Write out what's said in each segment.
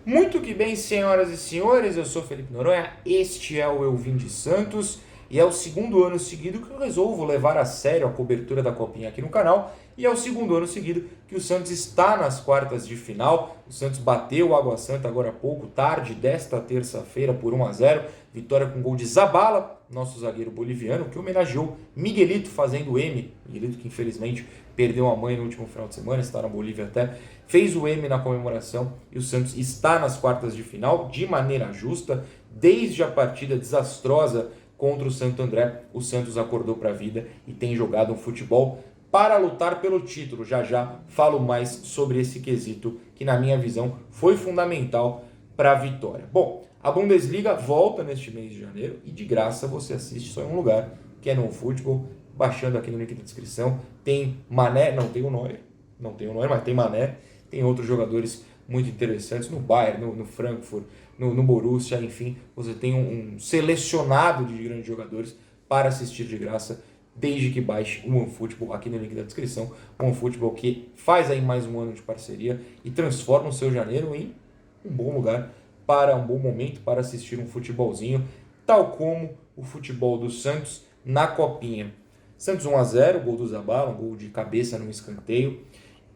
Muito que bem, senhoras e senhores, eu sou Felipe Noronha, este é o Eu Vim de Santos e é o segundo ano seguido que eu resolvo levar a sério a cobertura da Copinha aqui no canal e é o segundo ano seguido que o Santos está nas quartas de final. O Santos bateu o Água Santa agora há pouco, tarde desta terça-feira por 1-0, vitória com gol de Zabala, nosso zagueiro boliviano, que homenageou Miguelito fazendo o M, Miguelito que infelizmente perdeu a mãe no último final de semana, está na Bolívia até, fez o M na comemoração e o Santos está nas quartas de final de maneira justa. Desde a partida desastrosa contra o Santo André, o Santos acordou para a vida e tem jogado um futebol para lutar pelo título. Já já falo mais sobre esse quesito que, na minha visão, foi fundamental para a vitória. Bom, a Bundesliga volta neste mês de janeiro e de graça você assiste só em um lugar, que é no OneFootball. Baixando aqui no link da descrição, tem Mané, não tem o Neuer, mas tem Mané, tem outros jogadores muito interessantes no Bayern, no Frankfurt, no Borussia, enfim, você tem um selecionado de grandes jogadores para assistir de graça, desde que baixe o OneFootball aqui no link da descrição. O OneFootball que faz aí mais um ano de parceria e transforma o seu janeiro em um bom lugar, para um bom momento para assistir um futebolzinho, tal como o futebol do Santos na Copinha. Santos 1-0, gol do Zabala, um gol de cabeça no escanteio.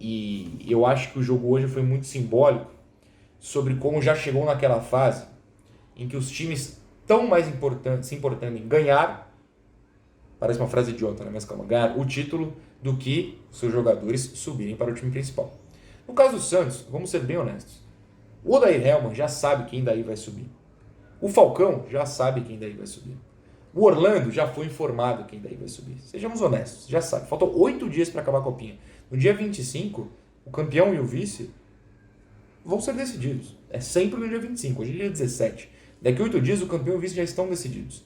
E eu acho que o jogo hoje foi muito simbólico sobre como já chegou naquela fase em que os times estão mais se importando em ganhar, parece uma frase idiota, né? Mas calma, ganhar o título do que seus jogadores subirem para o time principal. No caso do Santos, vamos ser bem honestos, o Odair Hellmann já sabe quem daí vai subir. O Falcão já sabe quem daí vai subir. O Orlando já foi informado quem daí vai subir. Sejamos honestos, já sabe. Faltam 8 dias para acabar a Copinha. No dia 25, o campeão e o vice vão ser decididos. É sempre no dia 25, hoje é dia 17. Daqui a 8 dias, o campeão e o vice já estão decididos.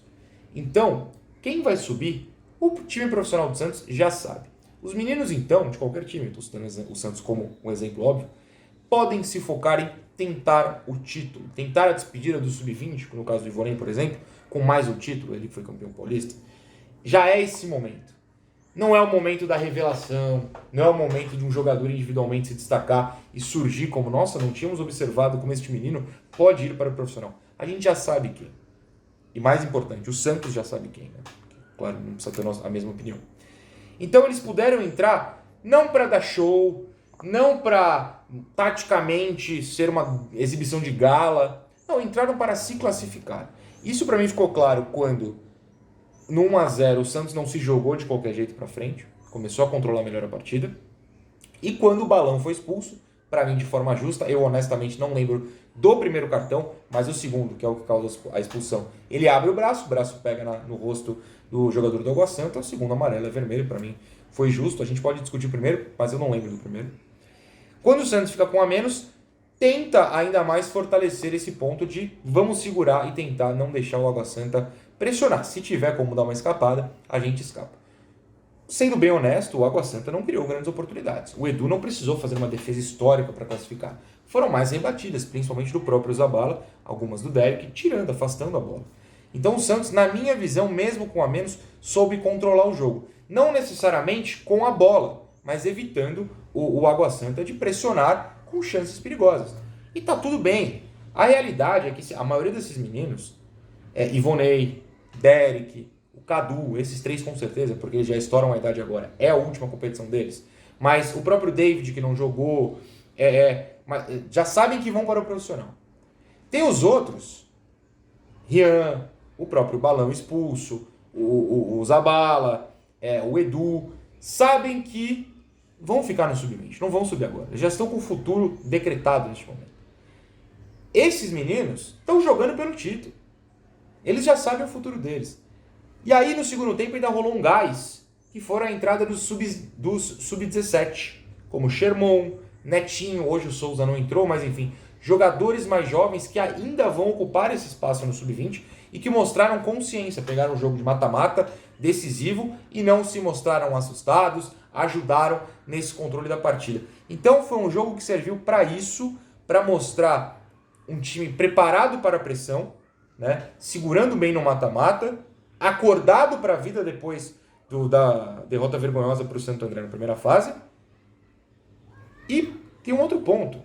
Então, quem vai subir, o time profissional do Santos já sabe. Os meninos, então, de qualquer time, estou citando o Santos como um exemplo óbvio, podem se focar em tentar o título, tentar a despedida do Sub-20, no caso do Ivonei, por exemplo, com mais um título, ele foi campeão paulista. Já é esse momento. Não é o momento da revelação, não é o momento de um jogador individualmente se destacar e surgir como, nossa, não tínhamos observado como este menino pode ir para o profissional. A gente já sabe quem. E mais importante, o Santos já sabe quem, né? Claro, não precisa ter a mesma opinião. Então eles puderam entrar não para dar show, não para taticamente ser uma exibição de gala, não, entraram para se classificar. Isso para mim ficou claro quando no 1-0 o Santos não se jogou de qualquer jeito para frente, começou a controlar melhor a partida. E quando o Balão foi expulso, para mim de forma justa, eu honestamente não lembro do primeiro cartão, mas o segundo, que é o que causa a expulsão, ele abre o braço pega no rosto do jogador do Água Santa, o segundo amarelo é vermelho, para mim foi justo. A gente pode discutir o primeiro, mas eu não lembro do primeiro. Quando o Santos fica com a menos, tenta ainda mais fortalecer esse ponto de vamos segurar e tentar não deixar o Água Santa pressionar. Se tiver como dar uma escapada, a gente escapa. Sendo bem honesto, o Água Santa não criou grandes oportunidades. O Edu não precisou fazer uma defesa histórica para classificar. Foram mais rebatidas, principalmente do próprio Zabala, algumas do Derek, tirando, afastando a bola. Então o Santos, na minha visão, mesmo com a menos, soube controlar o jogo. Não necessariamente com a bola, mas evitando o Água Santa de pressionar com chances perigosas. E tá tudo bem. A realidade é que a maioria desses meninos, Ivonei, Derek, o Cadu, esses três com certeza, porque eles já estouram a idade agora, é a última competição deles. Mas o próprio David, que não jogou, já sabem que vão para o profissional. Tem os outros, Rian, o próprio Balão expulso, o Zabala, o Edu, sabem que vão ficar no sub-20, não vão subir agora. Eles já estão com o futuro decretado neste momento. Esses meninos estão jogando pelo título. Eles já sabem o futuro deles. E aí, no segundo tempo, ainda rolou um gás, que foram a entrada dos sub-17, como Sherman, Netinho, hoje o Souza não entrou, mas enfim, jogadores mais jovens que ainda vão ocupar esse espaço no sub-20 e que mostraram consciência, pegaram um jogo de mata-mata decisivo e não se mostraram assustados, ajudaram nesse controle da partida. Então foi um jogo que serviu para isso, para mostrar um time preparado para a pressão, né, segurando bem no mata-mata, acordado para a vida depois da derrota vergonhosa para o Santo André na primeira fase. E tem um outro ponto.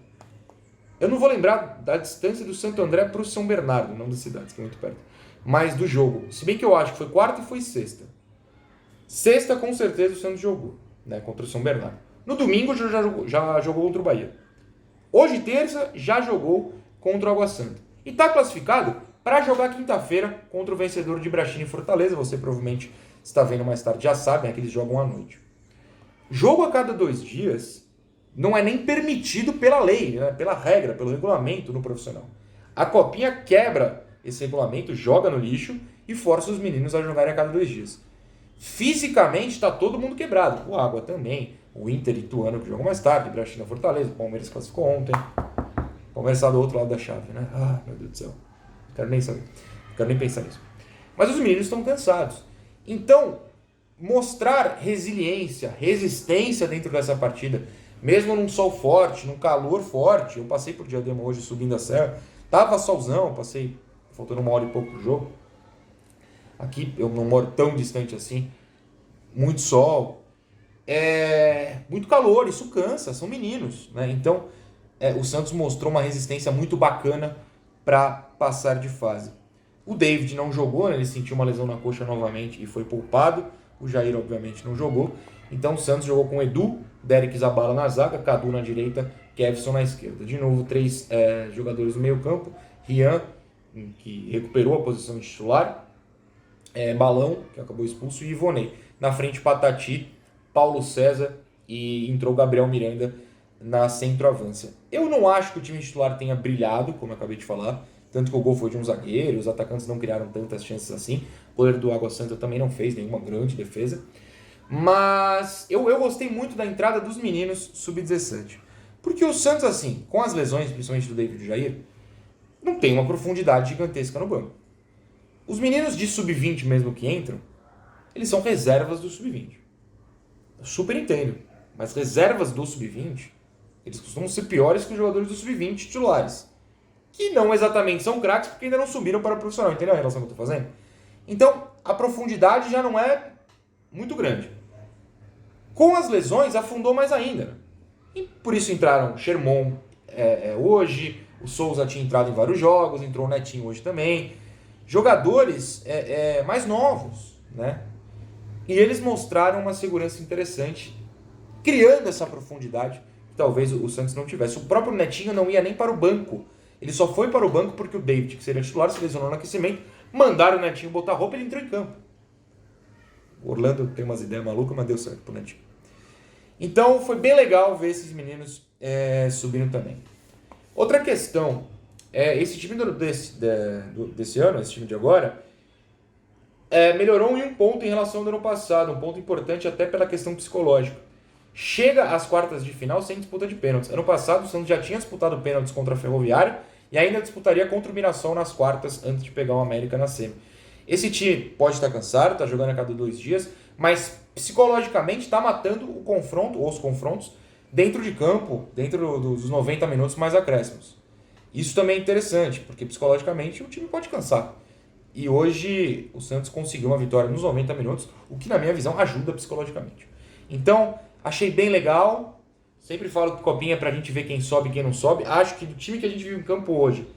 Eu não vou lembrar da distância do Santo André para o São Bernardo, não das cidades, que é muito perto, mas do jogo. Se bem que eu acho que foi quarta e foi sexta. Sexta, com certeza, o Santos jogou, né, contra o São Bernardo. No domingo já jogou contra o Bahia. Hoje, terça, já jogou contra o Água Santa. E está classificado para jogar quinta-feira contra o vencedor de Brasília e Fortaleza. Você provavelmente está vendo mais tarde, já sabe, né, que eles jogam à noite. Jogo a cada 2 dias não é nem permitido pela lei, né, pela regra, pelo regulamento no profissional. A Copinha quebra esse regulamento, joga no lixo e força os meninos a jogarem a cada 2 dias. Fisicamente está todo mundo quebrado. O Água também, o Inter e Ituano que jogam mais tarde, Brasília e Fortaleza, o Palmeiras classificou ontem. O Palmeiras está do outro lado da chave, né? Ah, meu Deus do céu. Não quero nem saber. Não quero nem pensar nisso. Mas os meninos estão cansados. Então, mostrar resiliência, resistência dentro dessa partida, mesmo num sol forte, num calor forte. Eu passei por Diadema hoje subindo a serra. Tava solzão, passei faltando 1 hora e pouco pro jogo. Aqui eu não moro tão distante assim. Muito sol. Muito calor, isso cansa, são meninos, né? Então, o Santos mostrou uma resistência muito bacana para passar de fase. O David não jogou, né? Ele sentiu uma lesão na coxa novamente e foi poupado. O Jair, obviamente, não jogou. Então, o Santos jogou com Edu, Derek Zabala na zaga, Cadu na direita, Kevson na esquerda. De novo, 3 jogadores no meio campo. Rian, que recuperou a posição de titular. Balão, que acabou expulso. E Ivonei. Na frente, Patati, Paulo César e entrou Gabriel Miranda na centroavância. Eu não acho que o time titular tenha brilhado, como eu acabei de falar. Tanto que o gol foi de um zagueiro, os atacantes não criaram tantas chances assim. O goleiro do Água Santa também não fez nenhuma grande defesa. Mas eu gostei muito da entrada dos meninos sub-17. Porque o Santos, assim, com as lesões, principalmente do David e do Jair, não tem uma profundidade gigantesca no banco. Os meninos de sub-20 mesmo que entram, eles são reservas do sub-20. Eu super entendo. Mas reservas do sub-20, eles costumam ser piores que os jogadores do sub-20 titulares. Que não exatamente são craques porque ainda não subiram para o profissional. Entendeu a relação que eu estou fazendo? Então, a profundidade já não é muito grande. Com as lesões, afundou mais ainda. E por isso entraram Sherman hoje, o Souza tinha entrado em vários jogos, entrou o Netinho hoje também. Jogadores mais novos, né? E eles mostraram uma segurança interessante, criando essa profundidade que talvez o Santos não tivesse. O próprio Netinho não ia nem para o banco. Ele só foi para o banco porque o David, que seria titular, se lesionou no aquecimento. Mandaram o Netinho botar roupa e ele entrou em campo. O Orlando tem umas ideias malucas, mas deu certo pro Netinho. Então foi bem legal ver esses meninos subindo também. Outra questão, esse time desse ano, esse time de agora, melhorou em um ponto em relação ao do ano passado, um ponto importante até pela questão psicológica. Chega às quartas de final sem disputa de pênaltis. Ano passado o Santos já tinha disputado pênaltis contra a Ferroviária e ainda disputaria contra o Mirassol nas quartas antes de pegar o América na semi. Esse time pode estar cansado, está jogando a cada 2 dias, mas psicologicamente está matando o confronto, ou os confrontos, dentro de campo, dentro dos 90 minutos mais acréscimos. Isso também é interessante, porque psicologicamente o time pode cansar. E hoje o Santos conseguiu uma vitória nos 90 minutos, o que na minha visão ajuda psicologicamente. Então, achei bem legal. Sempre falo que Copinha é pra gente ver quem sobe e quem não sobe. Acho que do time que a gente viu em campo hoje,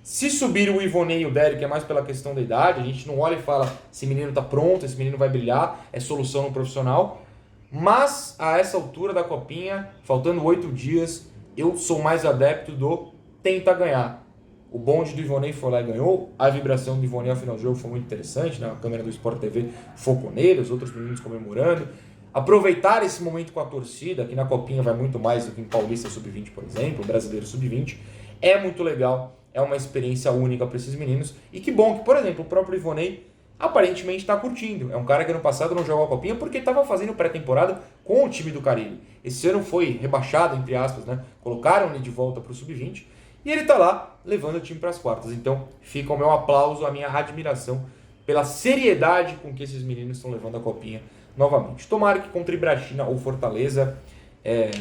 se subir o Ivonei e o Derek é mais pela questão da idade. A gente não olha e fala, esse menino tá pronto, esse menino vai brilhar, é solução no profissional. Mas, a essa altura da Copinha, faltando 8 dias, eu sou mais adepto do tenta ganhar. O bonde do Ivonei foi lá e ganhou. A vibração do Ivonei ao final do jogo foi muito interessante, né? A câmera do Sport TV focou nele, os outros meninos comemorando. Aproveitar esse momento com a torcida, que na Copinha vai muito mais do que em Paulista Sub-20, por exemplo, Brasileiro Sub-20, é muito legal, é uma experiência única para esses meninos. E que bom que, por exemplo, o próprio Ivonei aparentemente está curtindo. É um cara que ano passado não jogou a Copinha porque estava fazendo pré-temporada com o time do Carille. Esse ano foi rebaixado, entre aspas, né? Colocaram ele de volta para o Sub-20 e ele está lá levando o time para as quartas. Então fica o meu aplauso, a minha admiração pela seriedade com que esses meninos estão levando a Copinha novamente. Tomara que contra Ibrachina ou Fortaleza,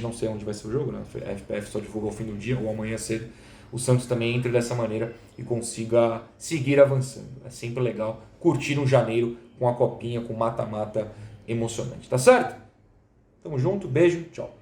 não sei onde vai ser o jogo, né? A FPF só divulga ao fim do dia ou amanhã cedo, o Santos também entre dessa maneira e consiga seguir avançando. É sempre legal curtir um janeiro com a Copinha, com mata-mata emocionante. Tá certo? Tamo junto, beijo, tchau.